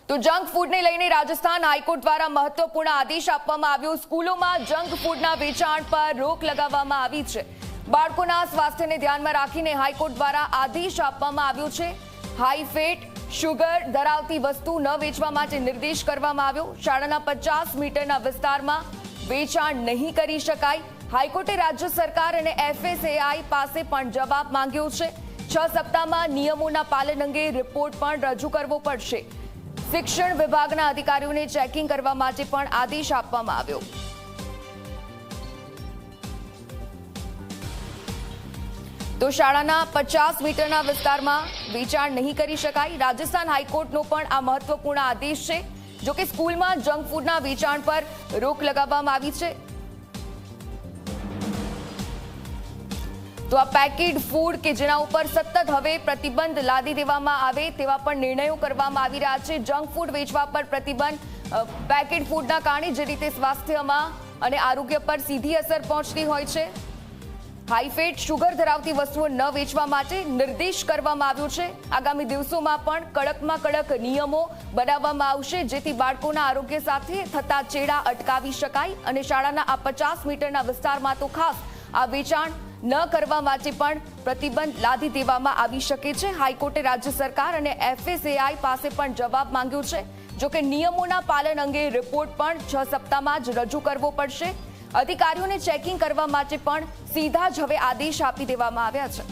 તો જંક ફૂડને લઈને રાજસ્થાન હાઈકોર્ટ દ્વારા મહત્વપૂર્ણ આદેશ આપવામાં આવ્યો। સ્કૂલોમાં જંક ફૂડના વેચાણ પર રોક લગાવવામાં આવી છે। બાળકોના સ્વાસ્થ્યને ધ્યાનમાં રાખીને હાઈકોર્ટ દ્વારા આદેશ આપવામાં આવ્યો છે। હાઈ ફેટ, શુગર ધરાવતી વસ્તુ ન વેચવા માટે નિર્દેશ કરવામાં આવ્યો। શાળાના 50 મીટરના વિસ્તારમાં વેચાણ નહીં કરી શકાય। હાઈકોર્ટે રાજ્ય સરકાર અને FSSAI પાસે પણ જવાબ માંગ્યો છે। 6 સપ્તાહમાં નિયમોના પાલન અંગે રિપોર્ટ પણ રજૂ કરવો પડશે। શિક્ષણ વિભાગના અધિકારીઓને ચેકિંગ કરવા માટે પણ આદેશ આપવામાં આવ્યો। તો શાળાના 50 મીટરના વિસ્તારમાં વેચાણ નહીં કરી શકાય। રાજસ્થાન હાઈકોર્ટનો પણ આ મહત્વપૂર્ણ આદેશ છે। જો કે સ્કૂલમાં જંક ફૂડના વેચાણ પર રોક લગાવવામાં આવી છે। તો આ પેકેડ ફૂડ કે જેના ઉપર સતત હવે પ્રતિબંધ લાદી દેવામાં આવે તેવા પણ નિર્ણયો કરવામાં આવી રહ્યા છે। જંક ફૂડ વેચવા પર પ્રતિબંધ પેકેડ ફૂડના કારણે જે રીતે સ્વાસ્થ્યમાં અને આરોગ્ય પર સીધી અસર પહોંચતી હોય છે। હાઈ ફેટ, શુગર ધરાવતી વસ્તુઓ ન વેચવા માટે નિર્દેશ કરવામાં આવ્યો છે। આગામી દિવસોમાં પણ કડકમાં કડક નિયમો બનાવવામાં આવશે જેથી બાળકોના આરોગ્ય સાથે થતા ચેડા અટકાવી શકાય અને શાળાના આ 50 મીટરના વિસ્તારમાં તો ખાસ આ વેચાણ ન કરવા માટે પણ પ્રતિબંધ લાદી દેવામાં આવી શકે છે। હાઈકોર્ટે રાજ્ય સરકાર અને FSSAI પાસે પણ જવાબ માંગ્યો છે। જો કે નિયમોના પાલન અંગે રિપોર્ટ પણ 6 સપ્તાહમાં જ રજૂ કરવો પડશે। અધિકારીઓને ચેકિંગ કરવા માટે પણ સીધા જ હવે આદેશ આપી દેવામાં આવ્યા છે।